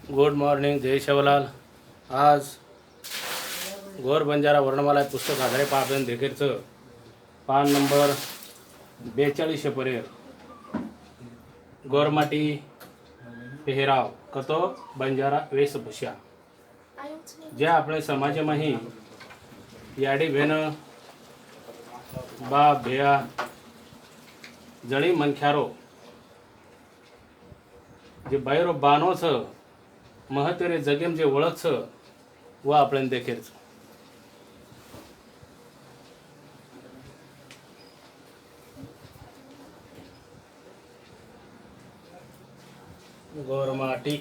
Good morning, जय शिवलाल. आज गोर बंजारा वर्णमाला पुस्तक आधारे पाहून देखीरचं पान नंबर 42 पर्यंत गोरमाटी पेहराव कतो बंजारा वेशभूषा जे આપણે સમાજમાં યાડી બેન બા ભેયા જણી મનખ્યારો जे बाहेर बानो छ महत्वरे जगेम जे ओळख छ व आपण देखेर गोरमाटी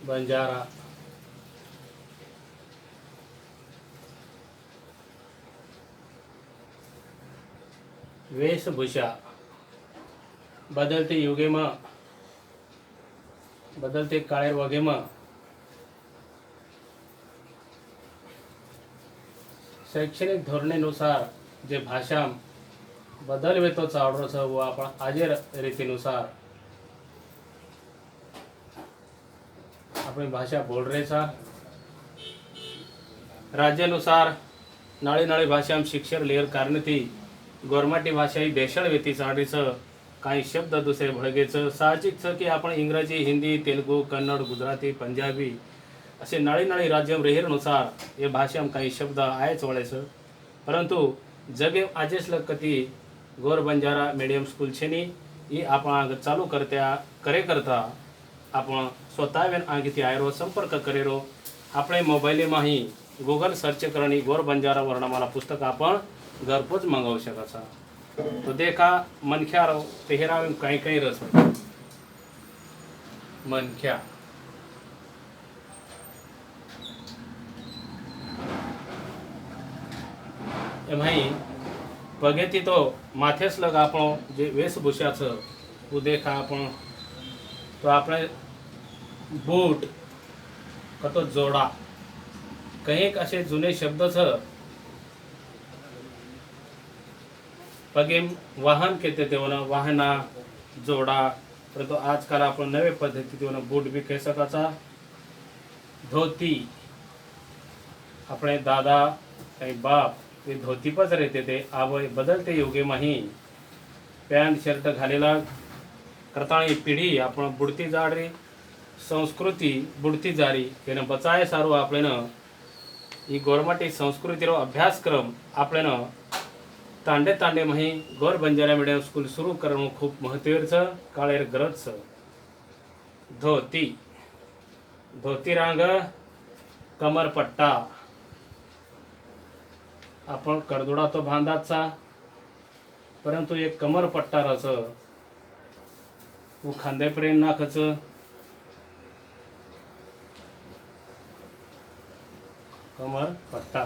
बंजारा वेशभूषा बदलते युगे में बदलते काळेर वगे में शैक्षणिक धोरणेनुसार जे भाषा बदलवे तो चावडो छ वो आपण आजे रीतीनुसार अपनी भाषा बोल रहे छा. राज्यानुसार नाळी नाळी भाषा शिक्षण लेर कारणती गोरमाटी भाषा ही भेसळ वेती चाडीचं काही शब्द दुसरे भळगेचं साहजिक छ की आपण इंग्रजी हिंदी तेलुगू कन्नड गुजराती पंजाबी असे नाळी नाळी राज्य रेहरनुसार ये भाषा काही शब्द आहेच वळेचं परंतु जगे आजेच लकती गोर बंजारा मीडियम स्कूल छेनी ही आपण चालू करत्या करे करता आपण स्वतःवेन आगीती आयरो संपर्क करेरो આપણે મોબાઈલમાં ही गूगल सर्च करणी गोर बंजारा वर्णमाला पुस्तक आपण घरपोच मंगावू शकाचा. तो देखा मनख्या पेहराव काही काही रस मनख्या एमाही पगेती तो माथेस लग आपण जे वेशभूषाचं वो देखा आपण तो આપણે बूट कतो जोडा काही असे जुने शब्द छ पगेम वाहन कहते थे वाहना जोडा परंतु आजकाल आपण नवे पद्धती बूट भी कह सकाचा. धोती अपने दादा काही बाप ते धोती पच रहते थे अब बदलते युगे में ही पॅन्ट शर्ट घालेला करताणी पिढी आपण बुडती जाडी संस्कृती बुडती जारी तेने बचाय सारू आपल्यान ही गोरमाटी संस्कृतीरो अभ्यासक्रम आपल्यान तांडे तांडे मही गोर बंजारा मीडियम स्कूल सुरू करणं खूप महत्त्वाचं काळेर गरज छ. धोती धोती रांग कमरपट्टा आपण करदोडा तो बांधाचा परंतु एक कमरपट्टा रच वो खांद्यापर्यंत नाखच कमर पट्टा.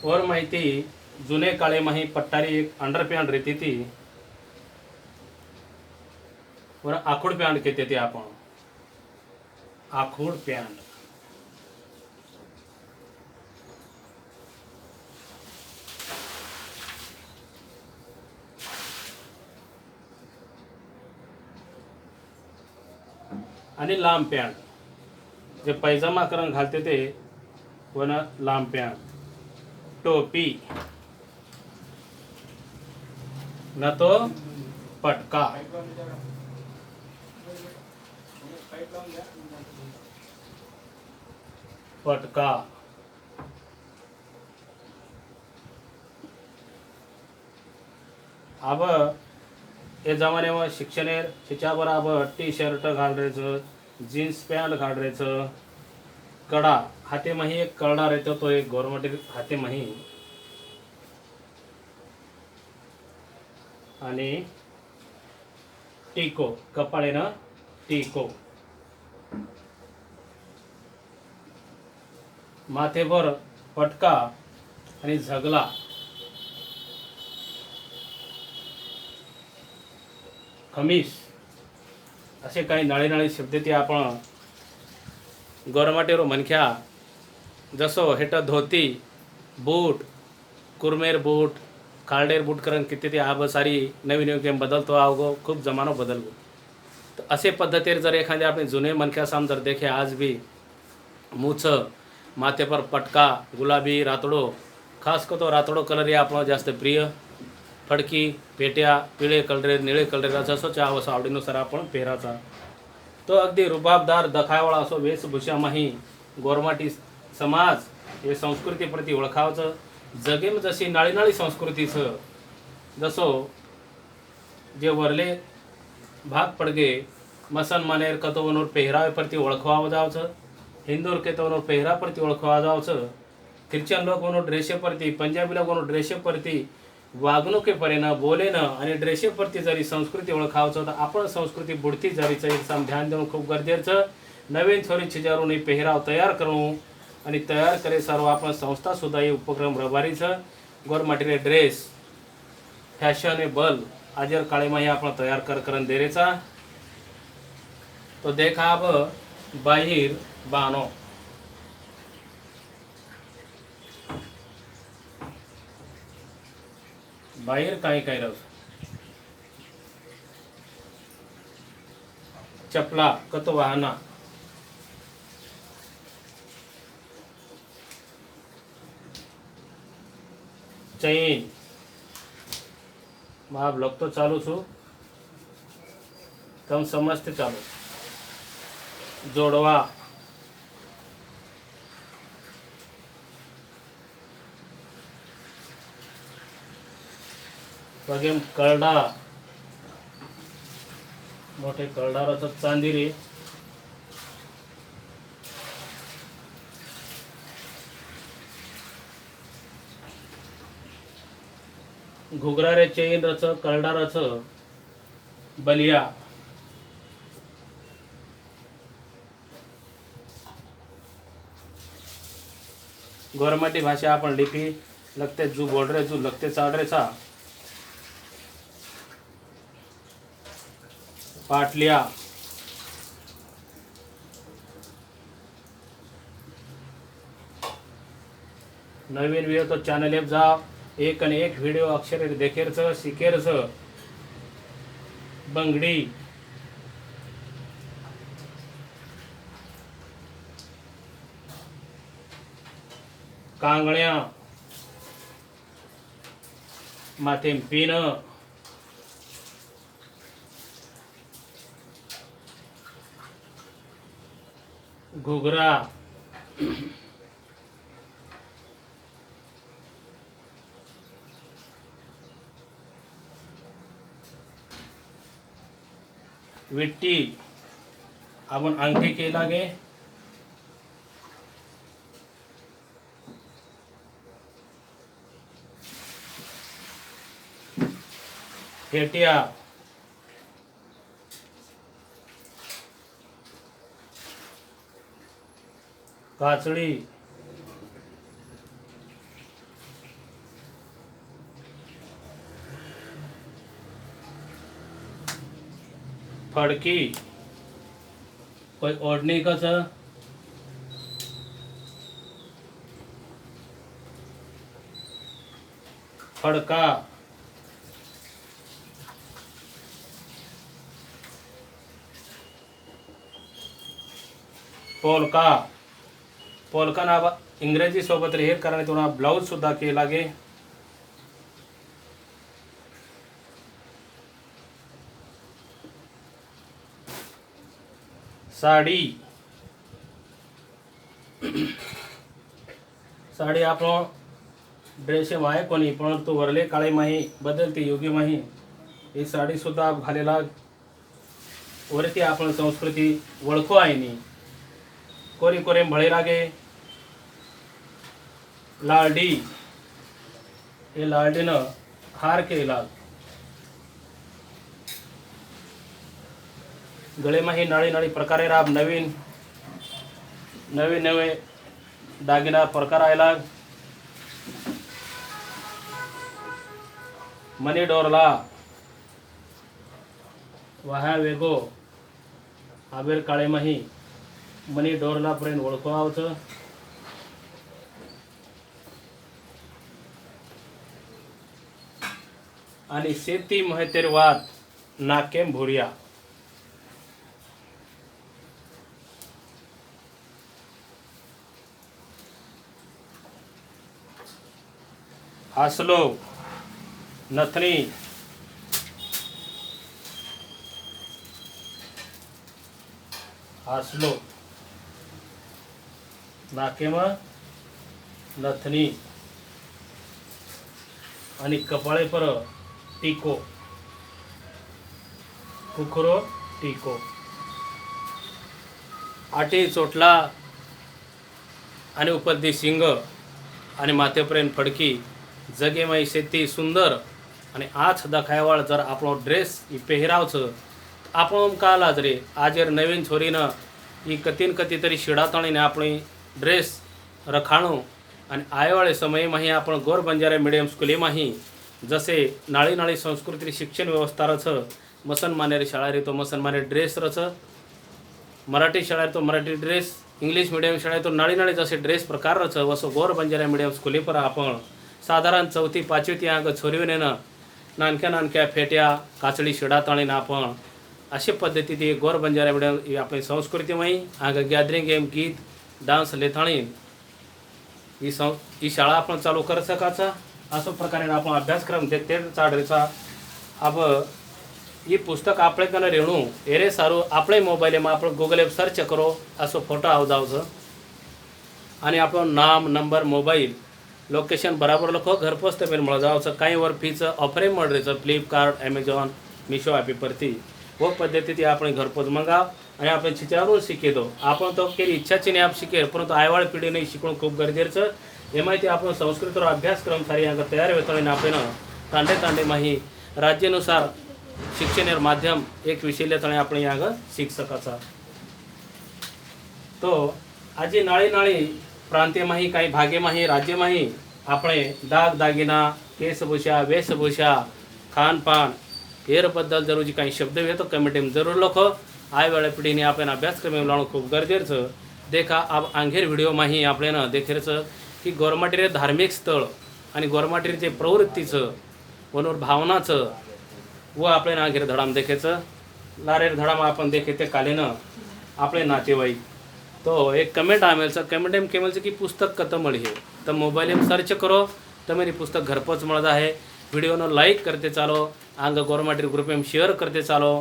और माहिती जुने काळे माही पट्टारी एक अंडरपॅन्ट रहती थी और आखूड पॅन्ट कहते थे आपण आखूड पॅन्ट. आणि लांब पॅन्ट जे पैजामा करून घालते ते वन लांब पॅन्ट. टोपी न तो पटका पटका अब ये जमाने में शिक्षणेर शिक्षा बराबर टी शर्ट घाल रहे जीन्स पैंट घाल रहे कड़ा हाथे में ही एक कड़ा रहते तो एक गवर्नमेंट हाथे में ही आणि टीको कपाळे ना टीको माथेवर पटका आणि झगला खमीस असे काही नाळे नाळे शब्द ते आपण गोरमाटेरो मनख्या जसो हेट धोती बूट कुरमेर बूट खारडेर बूट करण किती ते आब सारी नवीन नवीन गेम बदलतो आवगो खूप जमानो बदलगो. तर असे पद्धतीर जर एखादे आपण जुने मनक्या साम जर देखे आज भी मूछ माथे पर पटका गुलाबी रातड़ो खास को तो रातड़ो कलर ये आपणो जास्त प्रिय फडकी पेट्या पिळे कलरे निळे कलरेचा जसो चाहो असो आवडीनुसार आपण पेराचा. तो अगदी रुबाबदार दखावाळा असो वेशभूषामाही गोरमाटी समाज हे संस्कृतीप्रती ओळखावचं. जगेम जशी नाळी नाळी संस्कृतीचं जसो जे वरले भाग पडगे मुसलमानेर कतवनूर पेहरावे प्रति ओळखवावं जावचं. हिंदूर केतवनूर पेहरा प्रति ओळखवा जावचं. ख्रिश्चन लोक म्हणून ड्रेसे प्रति पंजाबी लोक म्हणून ड्रेसे प्रति वागणुकीपरेनं बोलेनं आणि ड्रेसे प्रति जरी संस्कृती ओळखावचं तर आपण संस्कृती बुडती जरीचं एक ध्यान देऊन खूप गरजेचं. नवीन छोरी छिजारून पेहराव तयार करू आणि तयार करे सर्व आपण संस्था सुद्धा हे उपक्रम रबारीचं. गोरमाटीले ड्रेस फॅशनेबल आजर काळेमाही आपण तयार करण देरेचा. तो देखा अब बाहिर बानो बाहेर काय काय रस चपला कत वाहना चैन आप लोग तो चालू छू तम समझते चालू जोड़वा बघेम करडा मोठे करडाराचं चांदिरी घुगरारे चेन रच करडाराच बलिया गोरमाटी भाषा आपण लिपी लगते जू बोर्डरे जू लगते चाडरेचा पाटलिया नवीन व्हिडिओ तो चॅनल एप जा एक आणि एक व्हिडिओ अक्षर देखेरच शिकेरच बंगडी कांगण्या माथे पिन घुगरा विट्टी आपण अंगठी के लागे फेटिया काचड़ी फड़की कोई ओढ़नी का सा फड़का पोलका पोलका ना इंग्रजी सोबत रेहर करणे तो ब्लाउज सुद्धा के लागे साड़ी साड़ी आप ड्रेस आहे कोणी पण तो वरले काळे माही बदलती योगी माही ही साडी सुद्धा घालेला वरती आपण संस्कृती ओळखू आहे नी कोरी कोरे भळे लागे लाडी हे लाडीनं हार केला गळेमाही नाळी नाळी प्रकारे राब नवीन नवे नवे दागिना प्रकार आयला मनी डोरला वाहा वेगो आबेर काळेमाही मनी डोरला पर्यंत ओळखवावचं आणि शेती महतेर वात नाकेम भुरिया. हासलो नथनी हासलो नाकेमा नथनी आणि कपाळे पर टीको कुखरो टीको. आटी चोटला आणि उपदी शिंग आणि माथेपर्यंत फडकी जगेमाई शेती सुंदर आणि आज दाखवाळ जर આપણો ड्रेस ही પહેરાવ છે આપણો કાલ રે આજે નવીન છોરીને એ કતીન કતી તરી શિડાતણીને આપણી ડ્રેસ રખાણું અને આયાવાળે સમયમાં आपण ગોર બંજારા મીડિયમ સ્કૂલમાં जसे नाळी नाळी संस्कृती शिक्षण व्यवस्था रच मुसलमानेरी शाळा रे तो मुसलमाने ड्रेस रच मराठी शाळा तो मराठी ड्रेस इंग्लिश मीडियम शाळा तो नाळी नाळी जसे ड्रेस प्रकार रच वसो गोर बंजारा मीडियम स्कूली पर आपण साधारण 4थी 5वी अंग छोरीने नानक्या नानक्या फेट्या काचळी शिडाताळीने आपण अशी पद्धती ती गोर बंजारा मीडियम आपली संस्कृतीमय अंग गॅदरिंग गेम गीत डान्स लेथाणी ही शाळा आपण चालू कर सकाचा. असो प्रकारे आपण अभ्यासक्रम ते चाडरेचा अब ये पुस्तक आपले कने रेणू एरे सारू आपले मोबाईल में आपण गूगल सर्च करो असो फोटो आवदावचं आणि आपण नाम नंबर मोबाईल लोकेशन बराबर लखो घरपोच ते मिळ जावचं. काही वर फीचं ऑफर मळरेचं फ्लिपकार्ट अमेझॉन मिशो ॲपी परती वो पद्धती ती आपण घरपोच मंगाव आणि आपण चित्रावरून शिके दो. आपण तो केली इच्छाची नाही आप शिकेल परंतु आयवाळ पिढी नाही शिकणं खूप गरजेचं. हे माहिती आपण संस्कृतीवर अभ्यासक्रम सारी अंग तयार वेतळीने आपण तांडे तांडे माही राज्यानुसार शिक्षण माध्यम एक विषय तणे आपण यांग शिक सकाचा. तो आजी नाळी नाळी प्रांतीय माही काही भागे माही राज्य माही આપણે दाग दागिना केसभूषा वेशभूषा खानपान हेरबद्दल जरूर जी काही शब्द आहे तो कमेंट जरूर लखो. आय वेळा पिढीने आपण अभ्यासक्रम लावणं खूप गरजेचं. देखा अब आंगेर व्हिडिओ माही आपल्याला देखेरचं की गोरमाटीरे धार्मिक स्थळ आणि गोरमाटीरे जे प्रवृत्तीचं वनोर भावनाचं व आपल्याला आंगेर धडाम देखेचं. लारेर धडाम आपण देखे ते कालीनं आपले नातेवाईक तो एक कमेंट आमेलचं कमेंट एम केमलचं की पुस्तक कत मळी है तो मोबाइल में सर्च करो तो मेरी पुस्तक घर पोच मळदा है. वीडियो नो लाइक करते चालो आंग गोरमाटीर ग्रुप में शेयर करते चालो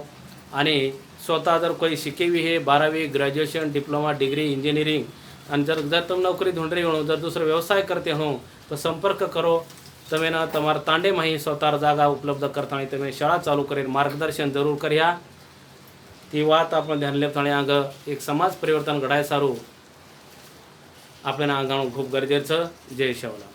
आणि स्वतः जर कोई शिके हुई है 12वीं ग्रेजुएशन डिप्लोमा डिग्री इंजीनियरिंग आणि जर तुम नौकरी ढूंढ रही हो जर दूसरा व्यवसाय करते हो तो संपर्क करो. तमें ना तमार तांडे में ही स्वतः जागा उपलब्ध करता तमें शाळा चालू करेल मार्गदर्शन जरूर कर्या. ती वात आपण ध्यान लेताणी अंग एक समाज परिवर्तन घडाय सारू आपल्याला अंगाणं खूप गरजेचं. जय शिवराम.